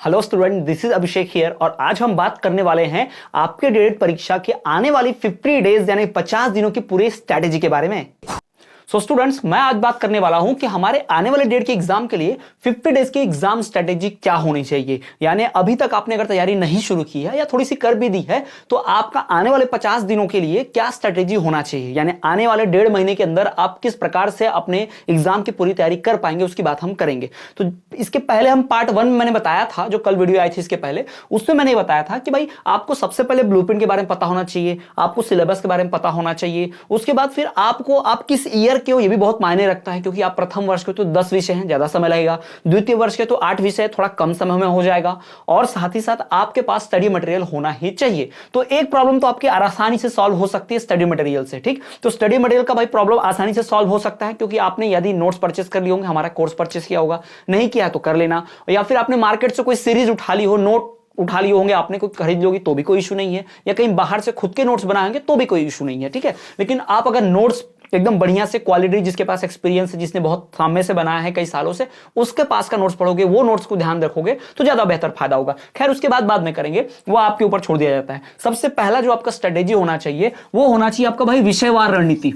Hello student, this is Abhishek here और आज हम बात करने वाले हैं आपके डीएलएड परीक्षा के आने वाली 50 डेज यानी 50 दिनों की पूरी स्ट्रैटेजी के बारे में। सो स्टूडेंट्स, मैं आज बात करने वाला हूं कि हमारे आने वाले डेट के एग्जाम के लिए 50 डेज की एग्जाम स्ट्रेटेजी क्या होनी चाहिए। यानी अभी तक आपने अगर तैयारी नहीं शुरू की है या थोड़ी सी कर भी दी है तो आपका आने वाले 50 दिनों के लिए क्या स्ट्रेटेजी होना चाहिए, यानी आने वाले 1.5 महीने के अंदर आप किस प्रकार से अपने एग्जाम की पूरी तैयारी कर पाएंगे, उसकी बात हम करेंगे। तो इसके पहले हम पार्ट 1 मैंने बताया था, जो कल वीडियो आई थी इसके पहले, उसमें मैंने बताया था कि भाई आपको सबसे पहले ब्लूप्रिंट के बारे में पता होना चाहिए, आपको सिलेबस के बारे में पता होना चाहिए, उसके बाद फिर आपको आप किस ईयर के हो ये भी बहुत मायने रखता है, क्योंकि आप प्रथम वर्ष के तो 10 विषय हैं, ज्यादा समय लगेगा, द्वितीय वर्ष के तो 8 विषय थोड़ा कम समय में हो जाएगा, और साथ ही साथ आपके पास स्टडी मटेरियल होना ही चाहिए। तो एक प्रॉब्लम तो आपकी आसानी से सॉल्व हो सकती है स्टडी मटेरियल से, ठीक। तो स्टडी मटेरियल का भाई प्रॉब्लम आसानी से सॉल्व हो सकता है, क्योंकि आपने यदि नोट्स परचेस कर लिए होंगे, हमारा कोर्स परचेस किया होगा, नहीं किया तो कर लेना, या फिर आपने मार्केट से कोई सीरीज उठा ली हो, नोट उठा लिए होंगे आपने, कोई खरीद लोगी तो भी कोई इशू नहीं है, या कहीं बाहर से खुद के नोट्स बनाएंगे तो भी कोई इशू नहीं है, ठीक है। लेकिन आप अगर नोट्स एकदम बढ़िया से क्वालिटी, जिसके पास एक्सपीरियंस है, जिसने बहुत सामने से बनाया है कई सालों से, उसके पास का नोट्स पढ़ोगे, वो नोट्स को ध्यान रखोगे तो ज्यादा बेहतर फायदा होगा। खैर उसके बाद में करेंगे, वो आपके ऊपर छोड़ दिया जाता है। सबसे पहला जो आपका स्ट्रेटेजी होना चाहिए वो होना चाहिए आपका भाई विषयवार रणनीति,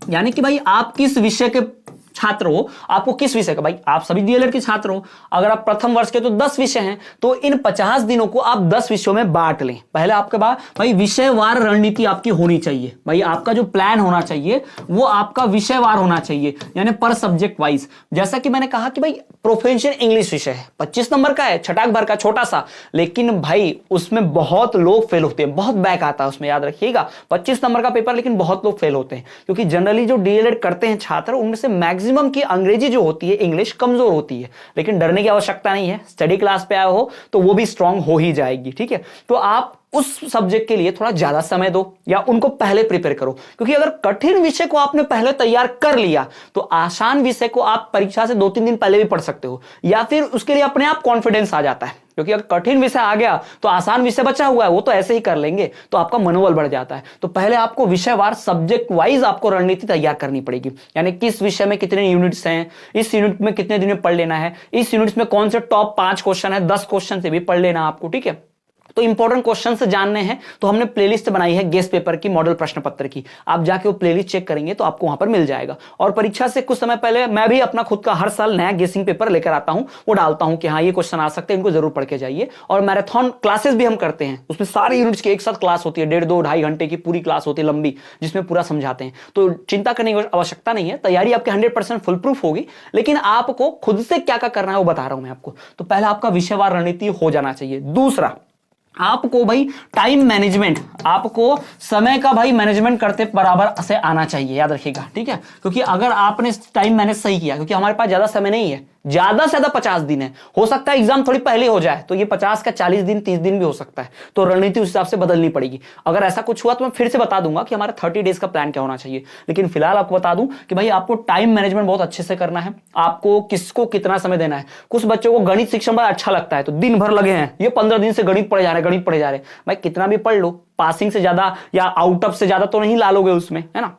यानी कि भाई आप किस विषय के छात्र हो, आपको किस विषय का, भाई आप सभी डीएलएड के छात्र हो, अगर आप प्रथम वर्ष के तो 10 विषय हैं, तो इन 50 दिनों को आप 10 विषयों में बांट लें। पहले आपके पास भाई विषयवार रणनीति आपकी होनी चाहिए, भाई आपका जो प्लान होना चाहिए वो आपका विषयवार होना चाहिए, यानी पर सब्जेक्ट वाइज। जैसा कि मैंने कहा कि भाई प्रोफेशनल इंग्लिश विषय है, 25 नंबर का है, छटाक भर का छोटा सा, लेकिन भाई उसमें बहुत लोग फेल होते हैं, बहुत बैक आता है उसमें, याद रखिएगा 25 नंबर का पेपर, लेकिन बहुत लोग फेल होते हैं, क्योंकि जनरली जो डीएलएड करते हैं छात्र उनमें से मैक्सिमम की अंग्रेजी जो होती है, इंग्लिश कमजोर होती है। लेकिन डरने की आवश्यकता नहीं है, स्टडी क्लास पे आए हो तो वो भी स्ट्रांग हो ही जाएगी, ठीक है। तो आप उस सब्जेक्ट के लिए थोड़ा ज्यादा समय दो, या उनको पहले प्रिपेयर करो, क्योंकि अगर कठिन विषय को आपने पहले तैयार कर लिया तो आसान विषय को आप परीक्षा से 2-3 दिन पहले भी पढ़ सकते हो, या फिर उसके लिए अपने आप कॉन्फिडेंस आ जाता है, क्योंकि अगर कठिन विषय आ गया तो आसान विषय बचा हुआ है वो तो ऐसे ही कर लेंगे, तो आपका मनोबल बढ़ जाता है। तो पहले आपको विषयवार सब्जेक्ट वाइज आपको रणनीति तैयार करनी पड़ेगी, यानी किस विषय में कितने यूनिट्स हैं, इस यूनिट में कितने दिन में पढ़ लेना है, इस यूनिट्स में कौन से टॉप 5 क्वेश्चन है, 10 क्वेश्चन से भी पढ़ लेना आपको, ठीक है। तो इंपॉर्टेंट क्वेश्चन से जानने हैं तो हमने प्लेलिस्ट बनाई है गेस पेपर की, मॉडल प्रश्न पत्र की, आप जाके वो प्लेलिस्ट चेक करेंगे तो आपको वहां पर मिल जाएगा। और परीक्षा से कुछ समय पहले मैं भी अपना खुद का हर साल नया गेसिंग पेपर लेकर आता हूं, वो डालता हूं कि हाँ ये क्वेश्चन आ सकते हैं, इनको जरूर पढ़ के जाइए। और मैराथन क्लासेस भी हम करते हैं, उसमें सारे यूनिट्स की एक साथ क्लास होती है, 1.5-2-2.5 घंटे की पूरी क्लास होती है लंबी, जिसमें पूरा समझाते हैं। तो चिंता करने की आवश्यकता नहीं है, तैयारी आपकी 100% फुल प्रूफ होगी, लेकिन आपको खुद से क्या क्या करना है वो बता रहा हूं मैं आपको। तो पहला आपका विषयवार रणनीति हो जाना चाहिए। दूसरा, आपको भाई टाइम मैनेजमेंट, आपको समय का भाई मैनेजमेंट करते बराबर से आना चाहिए, याद रखिएगा, ठीक है। क्योंकि अगर आपने टाइम मैनेज सही किया, क्योंकि हमारे पास ज्यादा समय नहीं है, ज्यादा से ज्यादा 50 दिन है, हो सकता है एग्जाम थोड़ी पहले हो जाए तो ये 50 का 40 दिन 30 दिन भी हो सकता है, तो रणनीति उस हिसाब से बदलनी पड़ेगी। अगर ऐसा कुछ हुआ तो मैं फिर से बता दूंगा कि हमारा 30 डेज का प्लान क्या होना चाहिए, लेकिन फिलहाल आपको बता दूं कि भाई आपको टाइम मैनेजमेंट बहुत अच्छे से करना है, आपको किसको कितना समय देना है। कुछ बच्चों को गणित शिक्षण बड़ा अच्छा लगता है तो दिन भर लगे हैं, ये 15 दिन से गणित पढ़े जा रहे, गणित पढ़े जा रहे। भाई कितना भी पढ़ लो, पासिंग से ज्यादा या आउट ऑफ से ज्यादा तो नहीं ला लोगे उसमें, है ना।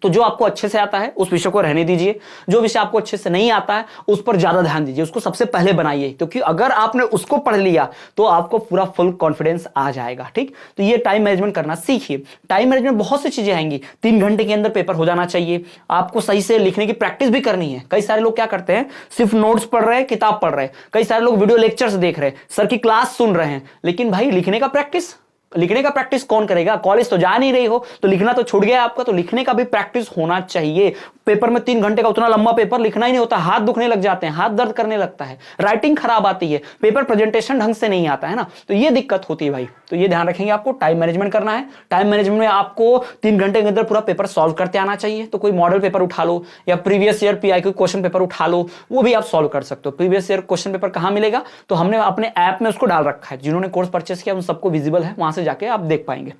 तो जो आपको अच्छे से आता है उस विषय को रहने दीजिए, जो विषय आपको अच्छे से नहीं आता है उस पर ज्यादा ध्यान दीजिए, उसको सबसे पहले बनाइए, क्योंकि अगर आपने उसको पढ़ लिया तो आपको पूरा फुल कॉन्फिडेंस आ जाएगा, ठीक। तो ये टाइम मैनेजमेंट करना सीखिए। टाइम मैनेजमेंट बहुत सी चीजें आएंगी, 3 घंटे के अंदर पेपर हो जाना चाहिए, आपको सही से लिखने की प्रैक्टिस भी करनी है। कई सारे लोग क्या करते हैं, सिर्फ नोट्स पढ़ रहे हैं, किताब पढ़ रहे हैं, कई सारे लोग वीडियो लेक्चर्स देख रहे हैं, सर की क्लास सुन रहे हैं, लेकिन भाई लिखने का प्रैक्टिस कौन करेगा। कॉलेज तो जा नहीं रही हो तो लिखना तो छूट गया आपका, तो लिखने का भी प्रैक्टिस होना चाहिए। पेपर में 3 घंटे का उतना लंबा पेपर लिखना ही नहीं होता, हाथ दुखने लग जाते हैं, हाथ दर्द करने लगता है, राइटिंग खराब आती है, पेपर प्रेजेंटेशन ढंग से नहीं आता है ना, तो ये दिक्कत होती है भाई। तो ये ध्यान रखेंगे, आपको टाइम मैनेजमेंट करना है। टाइम मैनेजमेंट में आपको 3 घंटे के अंदर पूरा पेपर सॉल्व करते आना चाहिए। तो कोई मॉडल पेपर उठा लो या previous year PIQ question paper उठा लो, वो भी आप सॉल्व कर सकते हो। प्रीवियस ईयर क्वेश्चन पेपर कहां मिलेगा, तो हमने अपने ऐप में उसको डाल रखा है, जिन्होंने कोर्स परचेस किया उन सबको विजिबल है, वहां से जाके आप देख पाएंगे।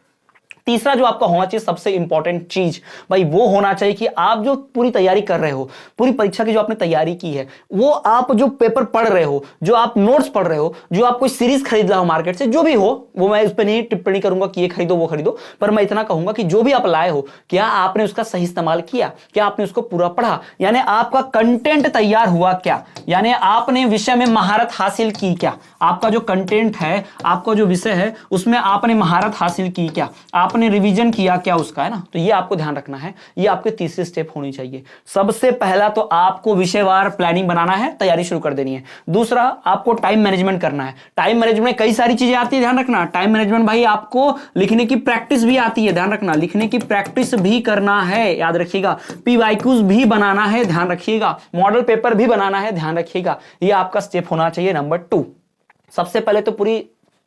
तीसरा जो आपका होना चाहिए सबसे इंपॉर्टेंट चीज भाई, वो होना चाहिए कि आप जो पूरी तैयारी कर रहे हो, पूरी परीक्षा की जो आपने तैयारी की है, वो आप जो पेपर पढ़ रहे हो, जो आप नोट्स पढ़ रहे हो, जो आप कोई सीरीज खरीद रहे हो मार्केट से, जो भी हो, वो मैं उस पर नहीं टिप्पणी करूंगा कि ये खरीदो वो खरीदो, पर मैं इतना कहूंगा कि जो भी आप लाए हो, क्या आपने उसका सही इस्तेमाल किया, क्या आपने उसको पूरा पढ़ा, यानी आपका कंटेंट तैयार हुआ क्या, यानी आपने विषय में महारत हासिल की क्या, आपका जो कंटेंट है, आपका जो विषय है, उसमें आपने महारत हासिल की क्या, आपने रिवीजन किया क्या उसका, है ना। तो ये आपको ध्यान रखना है, ये आपके तीसरी स्टेप होनी चाहिए। सबसे पहला तो आपको विषयवार प्लानिंग बनाना है, तैयारी शुरू कर देनी है। दूसरा, आपको टाइम मैनेजमेंट करना है। टाइम मैनेजमेंट में कई सारी चीजें आती है, ध्यान रखना। टाइम मैनेजमेंट भाई आपको लिखने की प्रैक्टिस भी आती है, ध्यान रखना, लिखने की प्रैक्टिस भी करना है, याद रखिएगा। पीवाईक्यूज भी बनाना है, ध्यान रखिएगा। मॉडल पेपर भी बनाना है, ध्यान रखिएगा। ये आपका स्टेप होना चाहिए नंबर 2। सबसे पहले तो पूरी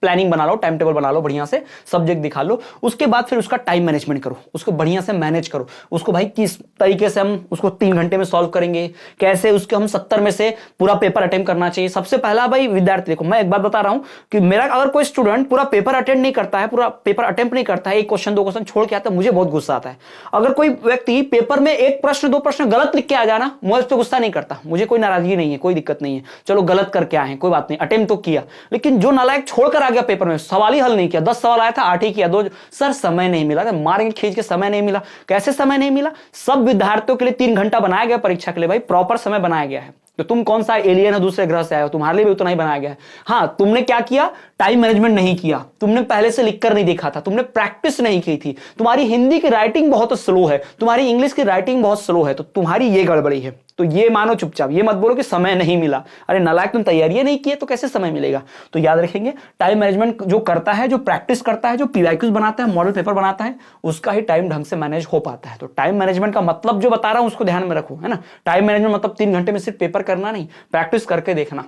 प्लानिंग बना लो, टाइम टेबल बना लो, बढ़िया से सब्जेक्ट दिखा लो। उसके बाद फिर उसका टाइम मैनेजमेंट करो, उसको बढ़िया से मैनेज करो। उसको भाई किस तरीके से हम उसको 3 घंटे में सॉल्व करेंगे, कैसे उसके हम 70 में से पूरा पेपर अटेम्प्ट करना चाहिए। सबसे पहला भाई विद्यार्थी, देखो मैं एक बात बता रहा हूं कि मेरा अगर कोई स्टूडेंट पूरा पेपर अटेंड नहीं करता है, पूरा पेपर अटेम्प्ट नहीं करता है, 1 क्वेश्चन 2 क्वेश्चन छोड़ के आता है, मुझे बहुत गुस्सा आता है। अगर कोई व्यक्ति पेपर में 1 प्रश्न 2 प्रश्न गलत लिख के आ जाना, मैं उस पर गुस्सा नहीं करता, मुझे कोई नाराजगी नहीं है, कोई दिक्कत नहीं है। चलो गलत करके आए हैं, कोई बात नहीं, अटेम्प्ट तो किया। लेकिन जो नालायक छोड़कर आ गया पेपर में, सवाल ही हल नहीं किया, 10 सवाल आया था 8 ही किया, 2 सर समय नहीं मिला, मारेंगे खींच के, समय नहीं मिला। कैसे समय नहीं मिला? सब विद्यार्थियों के लिए 3 घंटा बनाया गया परीक्षा के लिए, भाई प्रॉपर समय बनाया गया है। तो तुम कौन सा एलियन हो, दूसरे ग्रह से आए हो, तुम्हारे लिए भी उतना ही बनाया गया है। हाँ, तुमने क्या किया? टाइम मैनेजमेंट नहीं किया, तुमने पहले से लिखकर नहीं देखा था, तुमने प्रैक्टिस नहीं की थी, तुम्हारी हिंदी की राइटिंग बहुत स्लो है, तुम्हारी इंग्लिश की राइटिंग बहुत स्लो है, तो तुम्हारी ये गड़बड़ी है। तो ये मानो चुपचाप, ये मत बोलो कि समय नहीं मिला। अरे नालायक, तुम तैयारियां नहीं किए तो कैसे समय मिलेगा? तो याद रखेंगे, टाइम मैनेजमेंट जो करता है, जो प्रैक्टिस करता है, जो पीवाईक्यूज बनाता है, मॉडल पेपर बनाता है, उसका ही टाइम ढंग से मैनेज हो पाता है। तो टाइम मैनेजमेंट का मतलब जो बता रहा हूं उसको ध्यान में रखो, है ना। टाइम मैनेजमेंट मतलब 3 घंटे में सिर्फ पेपर करना नहीं, प्रैक्टिस करके देखना,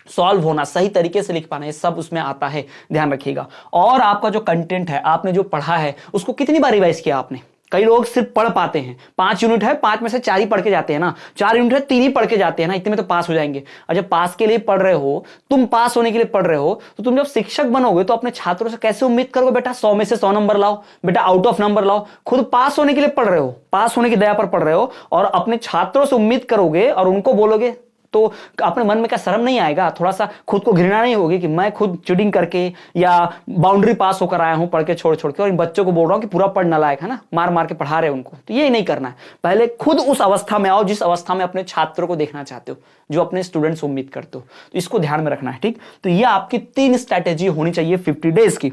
सॉल्व होना, सही तरीके से लिख पाना, ये सब उसमें आता है, ध्यान रखिएगा। और आपका जो कंटेंट है, आपने जो पढ़ा है, उसको कितनी बार रिवाइज किया आपने? कई लोग सिर्फ पढ़ पाते हैं, 5 यूनिट है, 5 में से 4 ही पढ़ के जाते हैं ना, 4 यूनिट है 3 ही पढ़ के जाते हैं ना, इतने में तो पास हो जाएंगे। और जब पास के लिए पढ़ रहे हो, तुम पास होने के लिए पढ़ रहे हो, तो तुम जब शिक्षक बनोगे तो अपने छात्रों से कैसे उम्मीद करोगे बेटा 100 में से 100 नंबर लाओ, बेटा आउट ऑफ नंबर लाओ? खुद पास होने के लिए पढ़ रहे हो, पास होने की दया पर पढ़ रहे हो, और अपने छात्रों से उम्मीद करोगे और उनको बोलोगे, तो अपने मन में क्या शर्म नहीं आएगा? थोड़ा सा खुद को घृणा नहीं होगी कि मैं खुद चीटिंग करके या बाउंड्री पास होकर आया हूं पढ़ के छोड़ छोड़ के, और इन बच्चों को बोल रहा हूं कि पूरा पढ़ना लायक है ना, मार मार के पढ़ा रहे हैं उनको? तो ये नहीं करना है। पहले खुद उस अवस्था में आओ जिस अवस्था में अपने छात्रों को देखना चाहते हो, जो अपने स्टूडेंट्स उम्मीद करते हो। तो इसको ध्यान में रखना है, ठीक। तो ये आपकी 3 स्ट्रैटेजी होनी चाहिए 50 डेज की।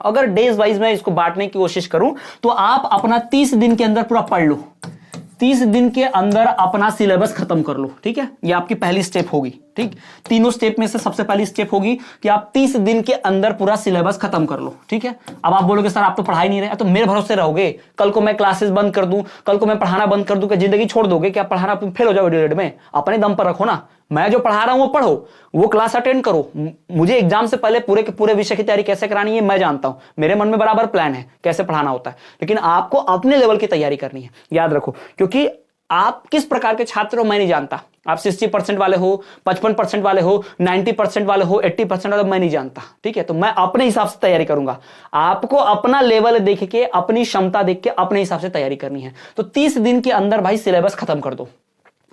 अगर डेज वाइज में इसको बांटने की कोशिश करूं तो आप अपना 30 दिन के अंदर पूरा पढ़ लो, 30 दिन के अंदर अपना सिलेबस खत्म कर लो, ठीक है। ये आपकी पहली स्टेप होगी, ठीक। तीनों स्टेप में से सबसे पहली स्टेप होगी कि आप 30 दिन के अंदर पूरा सिलेबस खत्म कर लो, ठीक है। अब आप बोलोगे सर आप तो पढ़ा ही नहीं रहे, तो मेरे भरोसे रहोगे? कल को मैं क्लासेस बंद कर दूं, कल को मैं पढ़ाना बंद कर दूं, क्या जिंदगी छोड़ दोगे? क्या पढ़ाना तुम फेल हो जाओगे डीएलएड में? अपने दम पर रखो ना। मैं जो पढ़ा रहा हूं वो पढ़ो, वो क्लास अटेंड करो। मुझे एग्जाम से पहले पूरे के पूरे विषय की तैयारी कैसे करानी है मैं जानता हूं, मेरे मन में बराबर प्लान है कैसे पढ़ाना होता है, लेकिन आपको अपने लेवल की तैयारी करनी है, याद रखो। क्योंकि आप किस प्रकार के छात्र हो मैं नहीं जानता, आप 60% वाले हो, 55% वाले हो, 90% वाले हो, 80% वाले, मैं नहीं जानता, ठीक है। तो मैं अपने हिसाब से तैयारी करूंगा, आपको अपना लेवल देख के, अपनी क्षमता देख के अपने हिसाब से तैयारी करनी है। तो 30 दिन के अंदर भाई सिलेबस खत्म कर दो,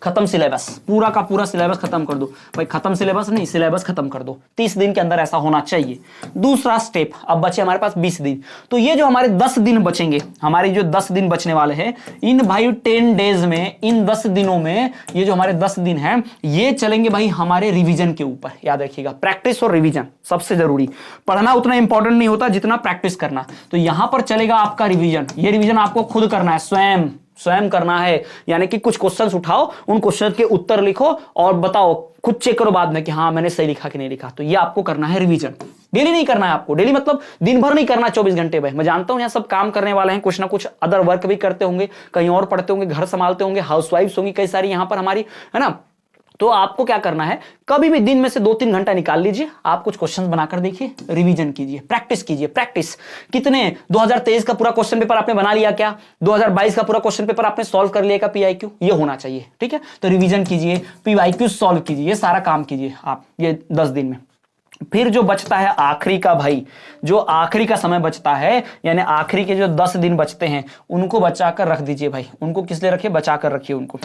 खत्म सिलेबस, पूरा का पूरा सिलेबस खत्म कर दो भाई, खत्म सिलेबस नहीं, सिलेबस खत्म कर दो। 30 दिन के अंदर ऐसा होना चाहिए। दूसरा स्टेप, अब बचे हमारे पास 20 दिन। तो ये जो हमारे 10 दिन बचेंगे, हमारी जो 10 दिन बचने वाले हैं, इन भाई 10 डेज में, इन 10 दिनों में, ये जो हमारे 10 दिन हैं, ये चलेंगे भाई हमारे रिवीजन के ऊपर। याद रखिएगा, प्रैक्टिस और रिवीजन सबसे जरूरी। पढ़ना उतना इंपॉर्टेंट नहीं होता जितना प्रैक्टिस करना। तो यहां पर चलेगा आपका रिवीजन। ये रिवीजन आपको खुद करना है, स्वयं करना है। यानी कि कुछ क्वेश्चंस उठाओ, उन क्वेश्चन के उत्तर लिखो और बताओ, खुद चेक करो बाद में कि हाँ मैंने सही लिखा कि नहीं लिखा। तो ये आपको करना है रिवीजन। डेली नहीं करना है आपको, डेली मतलब दिन भर नहीं करना 24 घंटे में। मैं जानता हूं यहाँ सब काम करने वाले हैं, कुछ ना कुछ अदर वर्क भी करते होंगे, कहीं और पढ़ते होंगे, घर संभालते होंगे, हाउसवाइफ्स होंगी कई सारी यहाँ पर हमारी, है ना। तो आपको क्या करना है, कभी भी दिन में से 2-3 घंटा निकाल लीजिए, आप कुछ क्वेश्चंस बनाकर देखिए, रिवीजन कीजिए, प्रैक्टिस कीजिए। प्रैक्टिस कितने, 2023 का पूरा क्वेश्चन पेपर आपने बना लिया क्या? 2022 का पूरा क्वेश्चन पेपर आपने सॉल्व कर लिया क्या? पीआईक्यू ये होना चाहिए, ठीक है। तो रिवीजन कीजिए, पीआईक्यू सॉल्व कीजिए, ये सारा काम कीजिए आप ये 10 दिन में। फिर जो बचता है आखिरी का भाई, जो आखिरी का समय बचता है, यानी आखिरी के जो 10 दिन बचते हैं उनको बचा कर रख दीजिए भाई। उनको किस लिए रखिए? बचा कर रखिए उनको।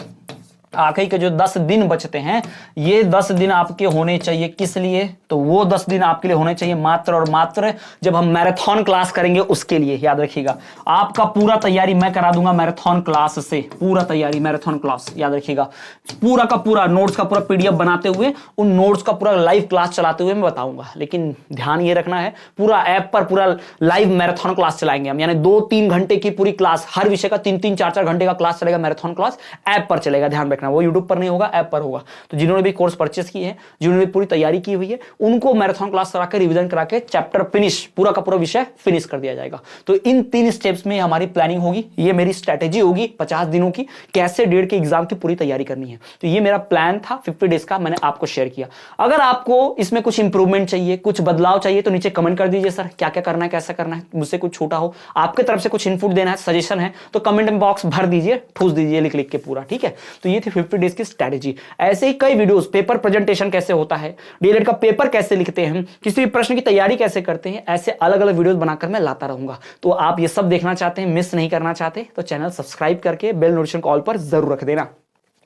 आखिरी के जो 10 दिन बचते हैं, ये 10 दिन आपके होने चाहिए किस लिए? तो वो 10 दिन आपके लिए होने चाहिए मात्र और मात्र जब हम मैराथन क्लास करेंगे उसके लिए। याद रखिएगा, आपका पूरा तैयारी मैं करा दूंगा मैराथन क्लास से। पूरा तैयारी मैराथन क्लास, याद रखिएगा, पूरा का पूरा नोट्स का पूरा पीडीएफ बनाते हुए, उन नोट्स का पूरा लाइव क्लास चलाते हुए मैं बताऊंगा। लेकिन ध्यान ये रखना है, पूरा ऐप पर पूरा लाइव मैराथन क्लास चलाएंगे हम, यानी 2-3 घंटे की पूरी क्लास, हर विषय का 3-3, 4-4 घंटे का क्लास चलेगा। मैराथन क्लास ऐप पर चलेगा, ध्यान रखना, वो यूट्यूब पर नहीं होगा, ऐप पर होगा। तो जिन्होंने भी कोर्स परचेस किए हैं, जिन्होंने पूरी तैयारी की हुई है, उनको मैराथन क्लास करा के रिवीजन करा के चैप्टर फिनिश, पूरा का पूरा विषय फिनिश कर दिया जाएगा। तो इन 3 स्टेप्स में हमारी प्लानिंग होगी, ये मेरी स्ट्रेटेजी होगी 50 दिनों की, कैसे डेढ़ के एग्जाम की पूरी तैयारी करनी है। तो ये मेरा प्लान था 50 डेज का, मैंने आपको शेयर किया। अगर आपको इसमें कुछ इंप्रूवमेंट चाहिए, कुछ बदलाव चाहिए, तो नीचे कमेंट कर दीजिए, सर क्या क्या करना है, कैसा करना है। मुझसे कुछ छोटा हो, आपके तरफ से कुछ इनपुट देना है, सजेशन है, तो कमेंट बॉक्स भर दीजिए, ठूस दीजिए लिख के पूरा, ठीक है। तो ये थी 50 डेज की स्ट्रेटेजी। ऐसे ही कई वीडियोस, पेपर प्रेजेंटेशन कैसे होता है, डीएलएड का पेपर कैसे लिखते हैं, किसी भी प्रश्न की तैयारी कैसे करते हैं, ऐसे अलग अलग वीडियोस बनाकर मैं लाता रहूंगा। तो आप ये सब देखना चाहते हैं, मिस नहीं करना चाहते, तो चैनल सब्सक्राइब करके बेल नोटिफिकेशन कॉल पर जरूर रख देना।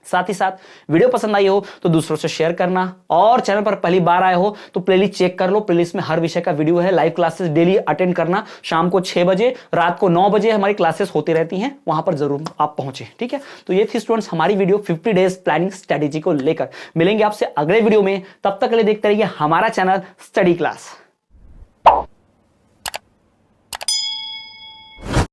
साथ ही साथ वीडियो पसंद आई हो तो दूसरों से शेयर करना, और चैनल पर पहली बार आए हो तो प्लेलिस्ट चेक कर लो, प्लेलिस्ट में हर विषय का वीडियो है। लाइव क्लासेस डेली अटेंड करना, शाम को 6 बजे, रात को 9 बजे हमारी क्लासेस होती रहती हैं, वहां पर जरूर आप पहुंचे, ठीक है। तो ये थी स्टूडेंट्स हमारी वीडियो 50 डेज प्लानिंग स्ट्रेटेजी को लेकर। मिलेंगे आपसे अगले वीडियो में, तब तक के लिए देखते रहिए हमारा चैनल स्टडी क्लास।